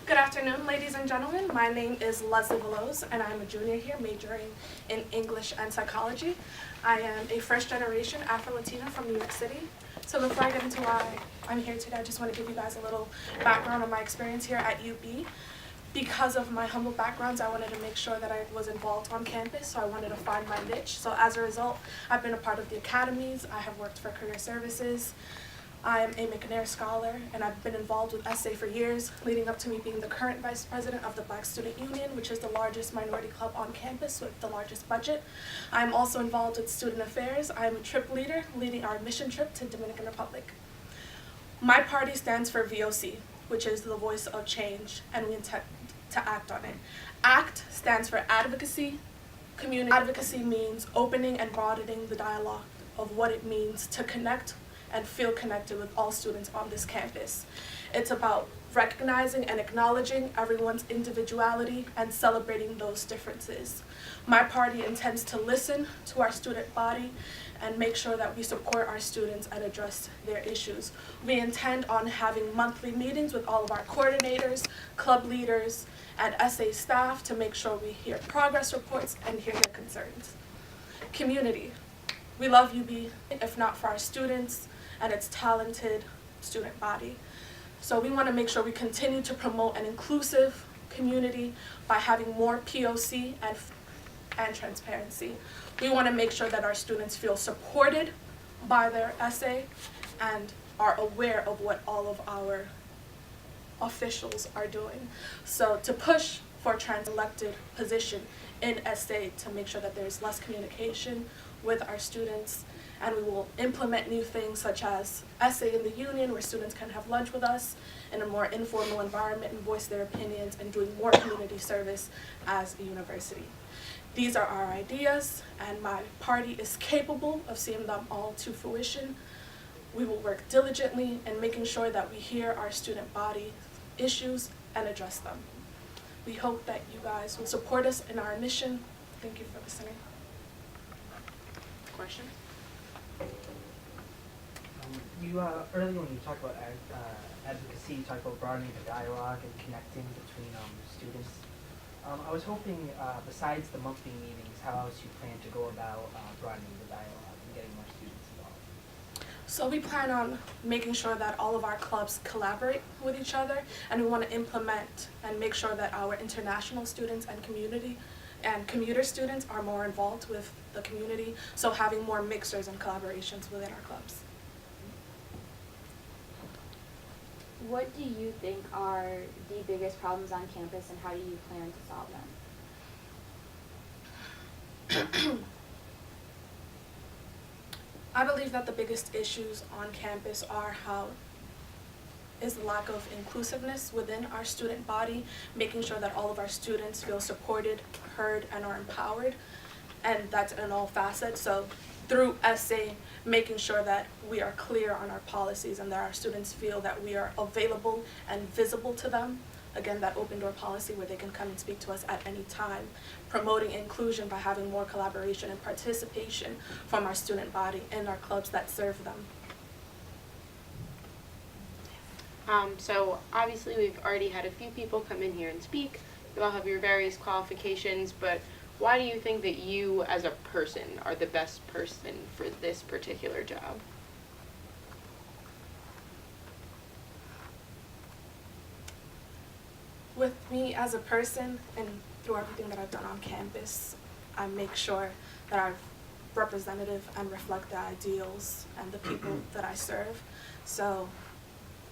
Good afternoon, ladies and gentlemen. My name is Leslie Veloz, and I'm a junior here majoring in English and psychology. I am a first-generation Afro-Latina from New York City. So before I get into why I'm here today, I just want to give you guys a little background on my experience here at UB. Because of my humble backgrounds, I wanted to make sure that I was involved on campus, so I wanted to find my niche. So as a result, I've been a part of the academies, I have worked for career services, I'm a McNair Scholar, and I've been involved with SA for years, leading up to me being the current Vice President of the Black Student Union, which is the largest minority club on campus with the largest budget. I'm also involved with Student Affairs. I'm a trip leader, leading our mission trip to Dominican Republic. My party stands for VOC, which is the voice of change, and we intend to act on it. ACT stands for advocacy. Community advocacy means opening and broadening the dialogue of what it means to connect and feel connected with all students on this campus. It's about recognizing and acknowledging everyone's individuality and celebrating those differences. My party intends to listen to our student body and make sure that we support our students and address their issues. We intend on having monthly meetings with all of our coordinators, club leaders, and SA staff to make sure we hear progress reports and hear their concerns. Community. We love UB, if not for our students and its talented student body. So we want to make sure we continue to promote an inclusive community by having more POC and transparency. We want to make sure that our students feel supported by their SA and are aware of what all of our officials are doing. So to push for a trans-elected position in SA to make sure that there's less communication with our students, and we will implement new things such as SA in the union, where students can have lunch with us in a more informal environment and voice their opinions, and doing more community service as a university. These are our ideas, and my party is capable of seeing them all to fruition. We will work diligently in making sure that we hear our student body issues and address them. We hope that you guys will support us in our mission. Thank you for listening. Question? Earlier when you talked about advocacy, you talked about broadening the dialogue and connecting between students. I was hoping, besides the monthly meetings, how else you plan to go about broadening the dialogue and getting more students involved? So we plan on making sure that all of our clubs collaborate with each other, and we want to implement and make sure that our international students and commuter students are more involved with the community, so having more mixers and collaborations within our clubs. What do you think are the biggest problems on campus, and how do you plan to solve them? I believe that the biggest issues on campus are is the lack of inclusiveness within our student body, making sure that all of our students feel supported, heard, and are empowered, and that's in all facets. So through SA, making sure that we are clear on our policies and that our students feel that we are available and visible to them. Again, that open door policy where they can come and speak to us at any time. Promoting inclusion by having more collaboration and participation from our student body in our clubs that serve them. So obviously we've already had a few people come in here and speak. You all have your various qualifications, but why do you think that you as a person are the best person for this particular job? With me as a person and through everything that I've done on campus, I make sure that I'm representative and reflect the ideals and the people that I serve. So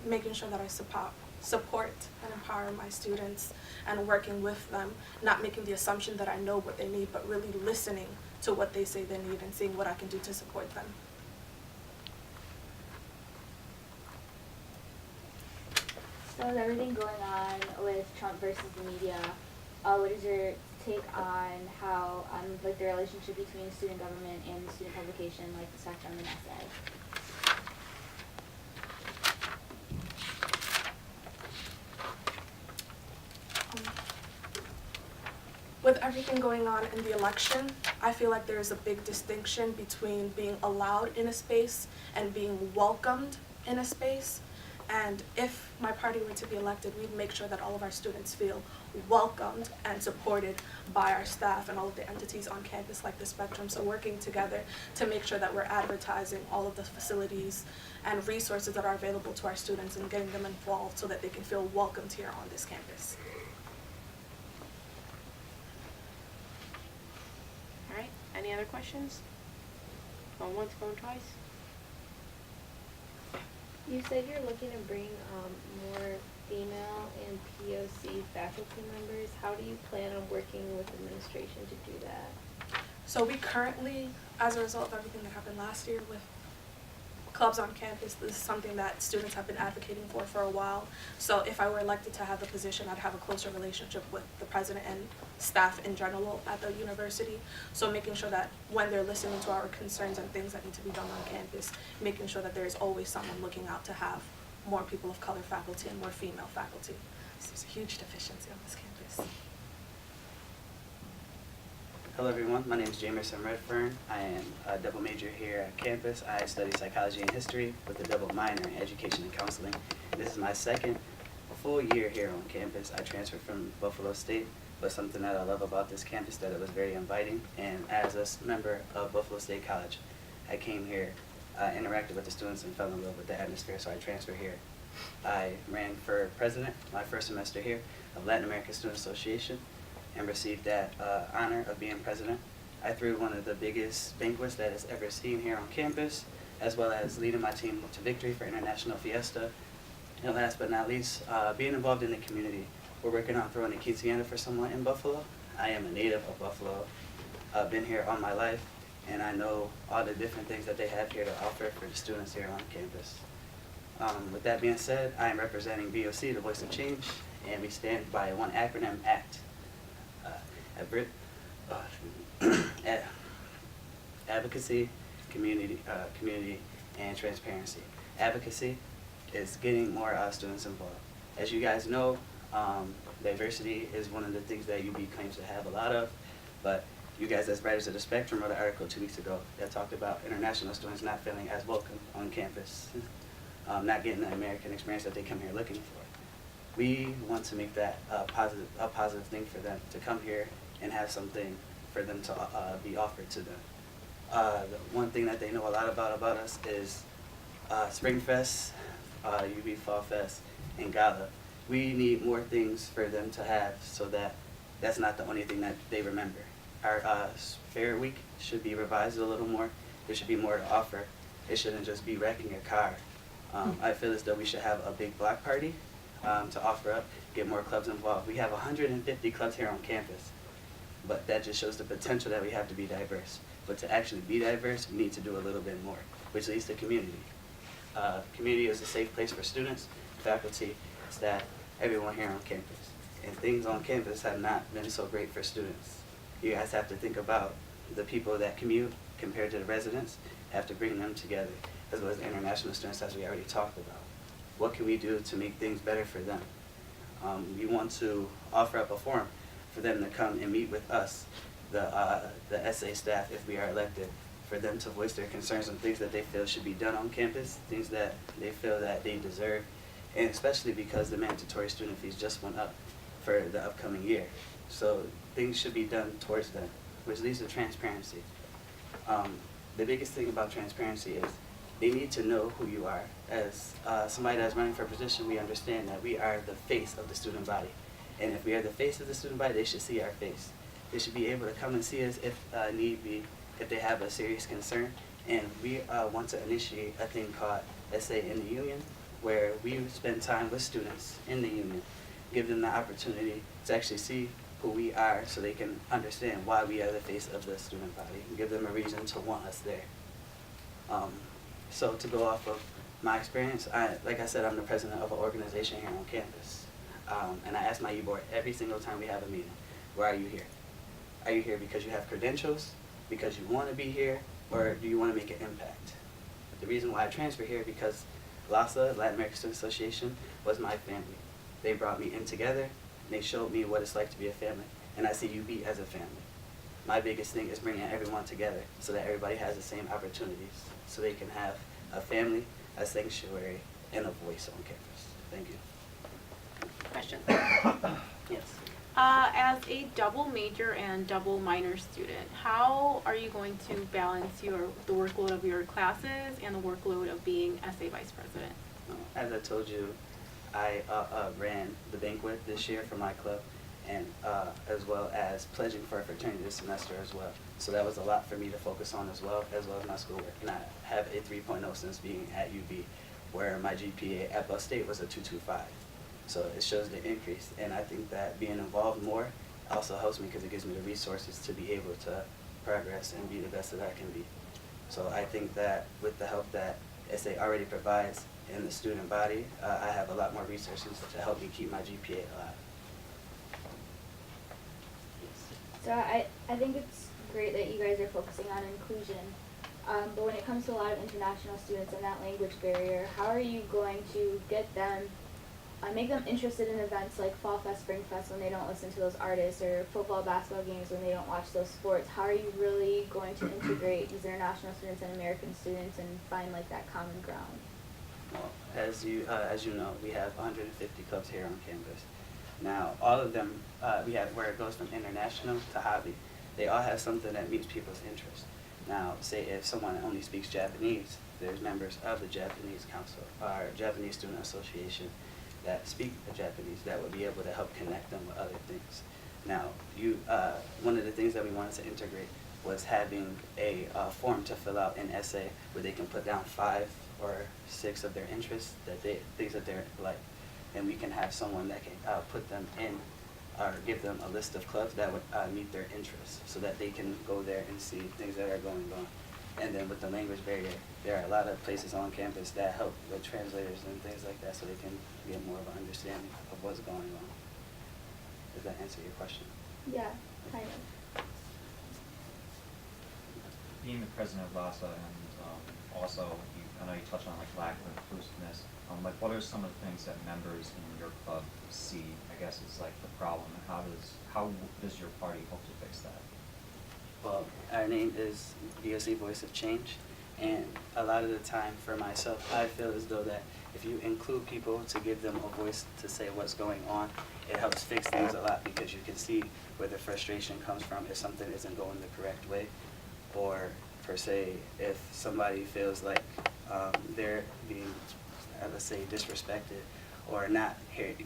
making sure that I support and empower my students and working with them, not making the assumption that I know what they need, but really listening to what they say they need and seeing what I can do to support them. So with everything going on with Trump versus the media, what is your take on how, like the relationship between student government and the student publication, like the Spectrum and SA? With everything going on in the election, I feel like there's a big distinction between being allowed in a space and being welcomed in a space. And if my party were to be elected, we'd make sure that all of our students feel welcomed and supported by our staff and all of the entities on campus like the Spectrum. So working together to make sure that we're advertising all of the facilities and resources that are available to our students and getting them involved so that they can feel welcomed here on this campus. All right, any other questions? Going once, going twice? You said you're looking to bring more female and POC faculty members. How do you plan on working with administration to do that? So we currently, as a result of everything that happened last year with clubs on campus, this is something that students have been advocating for a while. So if I were elected to have the position, I'd have a closer relationship with the president and staff in general at the university. So making sure that when they're listening to our concerns and things that need to be done on campus, making sure that there is always someone looking out to have more people of color faculty and more female faculty. There's a huge deficiency on this campus. Hello everyone, my name is Jamersin Redfern. I am a double major here at campus. I study psychology and history with a double minor in education and counseling. This is my second full year here on campus. I transferred from Buffalo State, but something that I love about this campus is that it was very inviting. And as a member of Buffalo State College, I came here, interacted with the students and fell in love with the atmosphere, so I transferred here. I ran for president my first semester here of Latin American Student Association, and received that honor of being president. I threw one of the biggest banquets that is ever seen here on campus, as well as leading my team to victory for International Fiesta. And last but not least, being involved in the community. We're working on throwing a quinceañera for someone in Buffalo. I am a native of Buffalo. I've been here all my life, and I know all the different things that they have here to offer for the students here on campus. With that being said, I am representing VOC, the Voice of Change, and we stand by one acronym, ACT. Advocacy, community, and transparency. Advocacy is getting more students involved. As you guys know, diversity is one of the things that UB claims to have a lot of, but you guys as writers of the Spectrum wrote an article 2 weeks ago that talked about international students not feeling as welcome on campus, not getting the American experience that they come here looking for. We want to make that a positive thing for them to come here and have something for them to be offered to them. The one thing that they know a lot about us is Spring Fest, UB Fall Fest, and Gala. We need more things for them to have so that that's not the only thing that they remember. Our Fair Week should be revised a little more. There should be more to offer. It shouldn't just be wrecking your car. I feel as though we should have a big block party to offer up, get more clubs involved. We have 150 clubs here on campus, but that just shows the potential that we have to be diverse. But to actually be diverse, we need to do a little bit more, which leads to community. Community is a safe place for students, faculty, staff, everyone here on campus. And things on campus have not been so great for students. You guys have to think about the people that commute compared to the residents, have to bring them together, as well as the international students, as we already talked about. What can we do to make things better for them? We want to offer up a forum for them to come and meet with us, the SA staff, if we are elected, for them to voice their concerns on things that they feel should be done on campus, things that they feel that they deserve, and especially because the mandatory student fees just went up for the upcoming year. So things should be done towards them, which leads to transparency. The biggest thing about transparency is they need to know who you are. As somebody that's running for a position, we understand that we are the face of the student body. And if we are the face of the student body, they should see our face. They should be able to come and see us if need be, if they have a serious concern. And we want to initiate a thing called SA in the Union, where we spend time with students in the union, give them the opportunity to actually see who we are so they can understand why we are the face of the student body, and give them a reason to want us there. So to go off of my experience, like I said, I'm the president of an organization here on campus. And I ask my U-board every single time we have a meeting, why are you here? Are you here because you have credentials, because you want to be here, or do you want to make an impact? The reason why I transferred here because LASA, Latin American Student Association, was my family. They brought me in together, and they showed me what it's like to be a family, and I see UB as a family. My biggest thing is bringing everyone together so that everybody has the same opportunities, so they can have a family, a sanctuary, and a voice on campus. Thank you. Question? Yes. As a double major and double minor student, how are you going to balance the workload of your classes and the workload of being SA Vice President? As I told you, I ran the banquet this year for my club, and as well as pledging for a fraternity this semester as well. So that was a lot for me to focus on as well as my schoolwork. And I have a 3.0 since being at UB, where my GPA at Bus State was a 2.25. So it shows the increase, and I think that being involved more also helps me because it gives me the resources to be able to progress and be the best that I can be. So I think that with the help that SA already provides in the student body, I have a lot more resources to help me keep my GPA alive. So I think it's great that you guys are focusing on inclusion, but when it comes to a lot of international students and that language barrier, how are you going to get them, make them interested in events like Fall Fest, Spring Fest when they don't listen to those artists, or football, basketball games when they don't watch those sports? How are you really going to integrate these international students and American students and find like that common ground? Well, as you know, we have 150 clubs here on campus. Now, all of them, we have where it goes from international to hobby. They all have something that meets people's interest. Now, say if someone only speaks Japanese, there's members of the Japanese Council, or Japanese Student Association, that speak Japanese that would be able to help connect them with other things. Now, one of the things that we wanted to integrate was having a form to fill out in essay where they can put down 5 or 6 of their interests, things that they like, and we can have someone that can put them in or give them a list of clubs that would meet their interests so that they can go there and see things that are going on. And then with the language barrier, there are a lot of places on campus that help with translators and things like that so they can get more of an understanding of what's going on. Does that answer your question? Yeah, kind of. Being the president of LASA and also, I know you touched on like lack of inclusiveness. Like, what are some of the things that members in your club see? I guess is like the problem, and how does your party hope to fix that? Well, our name is VOC Voice of Change, and a lot of the time for myself, I feel as though that if you include people to give them a voice to say what's going on, it helps fix things a lot because you can see where the frustration comes from if something isn't going the correct way, or per se, if somebody feels like they're being, let's say, disrespected or not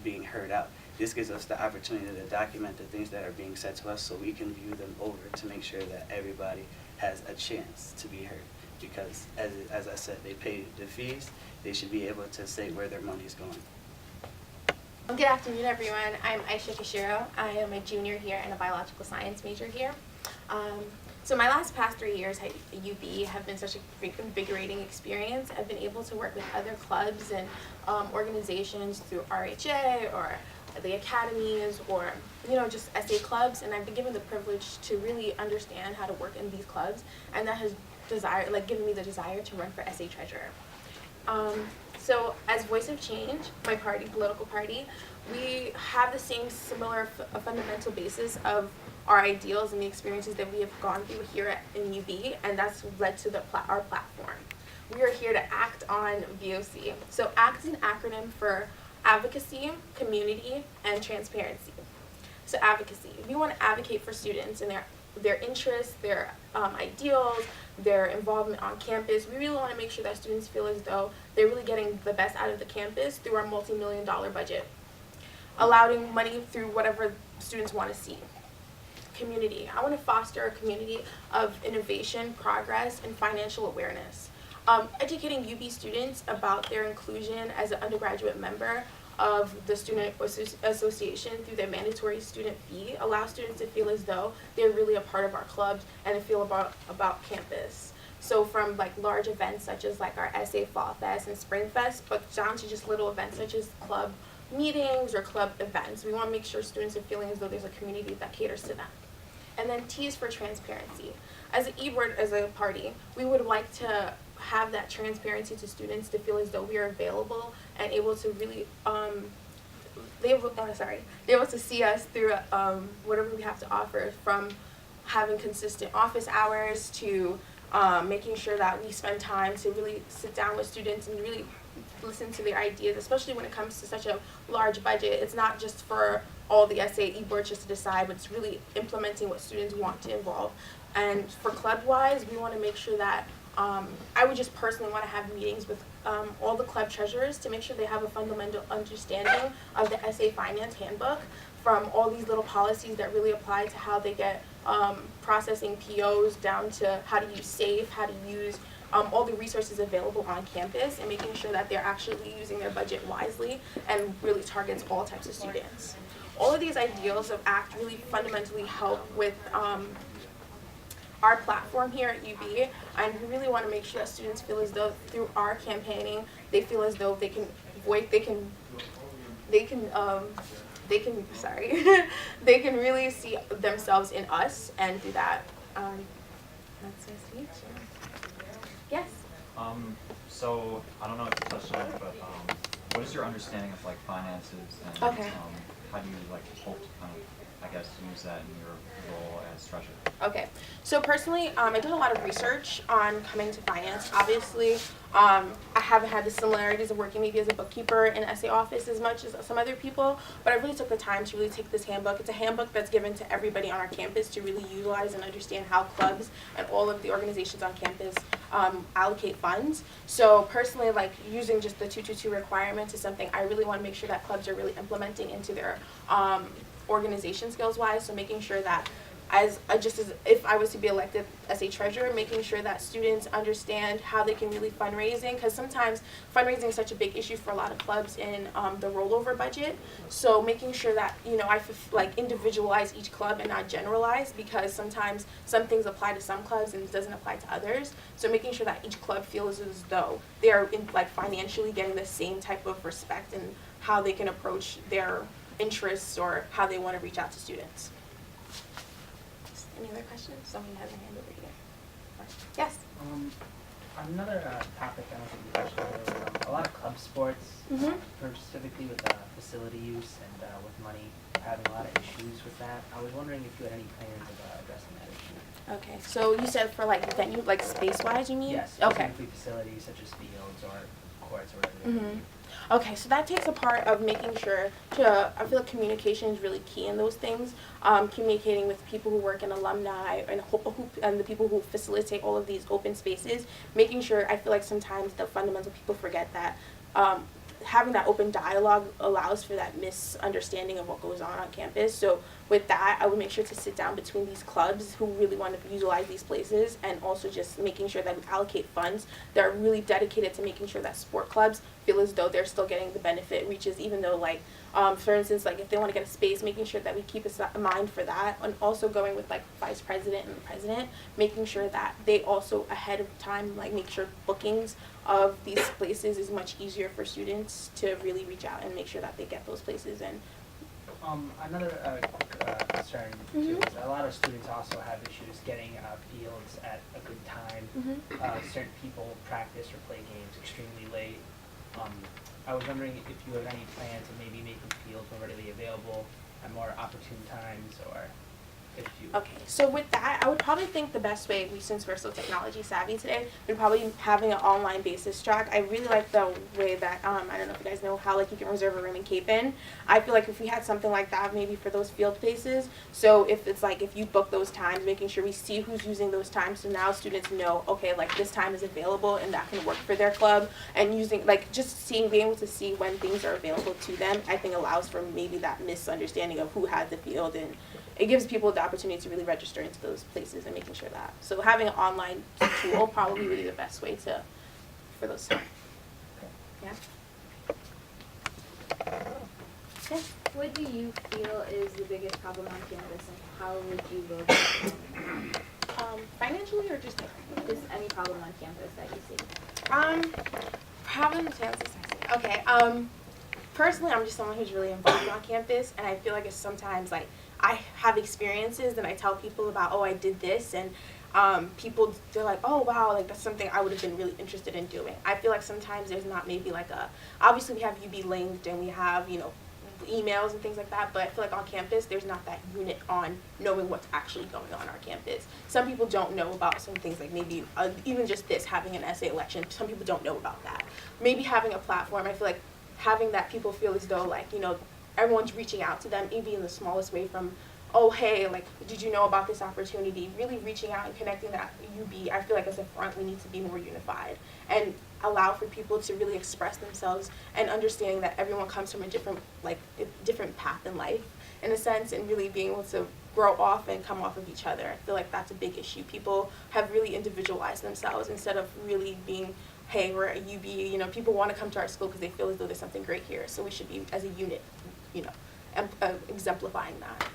being heard out. This gives us the opportunity to document the things that are being said to us so we can view them over to make sure that everybody has a chance to be heard. Because as I said, they pay the fees, they should be able to say where their money is going. Good afternoon, everyone. I'm Aishat Kashiro. I am a junior here and a biological science major here. So my past 3 years at UB have been such a invigorating experience. I've been able to work with other clubs and organizations through RHA or the academies or just SA clubs, and I've been given the privilege to really understand how to work in these clubs, and that has given me the desire to run for SA treasurer. So as Voice of Change, my party, political party, we have the same similar fundamental basis of our ideals and the experiences that we have gone through here in UB, and that's led to our platform. We are here to act on VOC. So ACT is an acronym for advocacy, community, and transparency. So advocacy, we want to advocate for students and their interests, their ideals, their involvement on campus. We really want to make sure that students feel as though they're really getting the best out of the campus through our multi-million-dollar budget, allowing money through whatever students want to see. Community, I want to foster a community of innovation, progress, and financial awareness. Educating UB students about their inclusion as an undergraduate member of the Student Association through their mandatory student fee allows students to feel as though they're really a part of our clubs and to feel about campus. So from large events such as our SA Fall Fest and Spring Fest, but down to just little events such as club meetings or club events. We want to make sure students are feeling as though there's a community that caters to them. And then T is for transparency. As an E-Board, as a party, we would like to have that transparency to students to feel as though we are available and able to really, they're able to see us through whatever we have to offer, from having consistent office hours to making sure that we spend time to really sit down with students and really listen to their ideas, especially when it comes to such a large budget. It's not just for all the SAE boards just to decide, but it's really implementing what students want to involve. And for club-wise, we want to make sure that I would just personally want to have meetings with all the club treasurers to make sure they have a fundamental understanding of the SA Finance Handbook, from all these little policies that really apply to how they get processing POs down to how to use SAFE, how to use all the resources available on campus, and making sure that they're actually using their budget wisely and really targets all types of students. All of these ideals of ACT really fundamentally help with our platform here at UB, and we really want to make sure that students feel as though through our campaigning, they feel as though they can they can really see themselves in us, and do that. That's my speech. Yes. So I don't know if you touched on it, but what is your understanding of like finances, and Okay. how do you like hope to kind of, I guess, use that in your role as treasurer? Okay, so personally, I did a lot of research on coming to finance. Obviously, I haven't had the similarities of working maybe as a bookkeeper in an SA office as much as some other people, but I really took the time to really take this handbook. It's a handbook that's given to everybody on our campus to really utilize and understand how clubs and all of the organizations on campus allocate funds. So personally, like using just the 222 requirements is something I really want to make sure that clubs are really implementing into their organization skills wise. So making sure that as if I was to be elected as a treasurer, making sure that students understand how they can really fundraising, because sometimes fundraising is such a big issue for a lot of clubs in the rollover budget. So making sure that I like individualize each club and not generalize, because sometimes some things apply to some clubs and it doesn't apply to others. So making sure that each club feels as though they are like financially getting the same type of respect and how they can approach their interests or how they want to reach out to students. Any other questions? Someone has a hand over here. Yes. Another topic I don't think we touched on was a lot of club sports, specifically with facility use and with money, having a lot of issues with that. I was wondering if you had any plans of addressing that issue. Okay, so you said for like venue, like space-wise, you mean? Yes, Okay. specifically facilities such as fields or courts or whatever they may be. Okay, so that takes a part of making sure I feel like communication is really key in those things. Communicating with people who work in alumni and the people who facilitate all of these open spaces. Making sure, I feel like sometimes the fundamental people forget that having that open dialogue allows for that misunderstanding of what goes on campus. So with that, I would make sure to sit down between these clubs who really want to utilize these places, and also just making sure that we allocate funds that are really dedicated to making sure that sport clubs feel as though they're still getting the benefit reaches, even though like for instance, like if they want to get a space, making sure that we keep a mind for that, and also going with like vice president and the president, making sure that they also ahead of time like make sure bookings of these places is much easier for students to really reach out and make sure that they get those places in. Another quick concern too is a lot of students also have issues getting fields at a good time. Certain people practice or play games extremely late. I was wondering if you have any plans of maybe making fields more readily available at more opportune times, or if you... Okay, so with that, I would probably think the best way, since we're so technology savvy today, would probably having an online basis track. I really like the way that, I don't know if you guys know how like you can reserve a room in Cape Inn. I feel like if we had something like that maybe for those field places, so if it's like if you book those times, making sure we see who's using those times, so now students know, okay, like this time is available and that can work for their club, and using like just being able to see when things are available to them, I think allows for maybe that misunderstanding of who had the field, and it gives people the opportunity to really register into those places and making sure that. So having an online tool probably really the best way for those times. Yeah. Okay. What do you feel is the biggest problem on campus, and how would you vote it? Financially or just Just any problem on campus that you see? Problems okay. Personally, I'm just someone who's really involved on campus, and I feel like it's sometimes like I have experiences and I tell people about, oh, I did this, and people, they're like, oh, wow, like that's something I would have been really interested in doing. I feel like sometimes there's not maybe like obviously we have UB Linked and we have, emails and things like that, but I feel like on campus there's not that unit on knowing what's actually going on our campus. Some people don't know about some things, like maybe even just this, having an essay election, some people don't know about that. Maybe having a platform, I feel like having that people feel as though like, you know, everyone's reaching out to them, even in the smallest way, from, oh, hey, like, did you know about this opportunity? Really reaching out and connecting that UB, I feel like as a front, we need to be more unified and allow for people to really express themselves, and understanding that everyone comes from a different path in life, in a sense, and really being able to grow off and come off of each other. I feel like that's a big issue. People have really individualized themselves instead of really being, hey, we're a UB, you know, people want to come to our school because they feel as though there's something great here, so we should be, as a unit, you know, exemplifying that.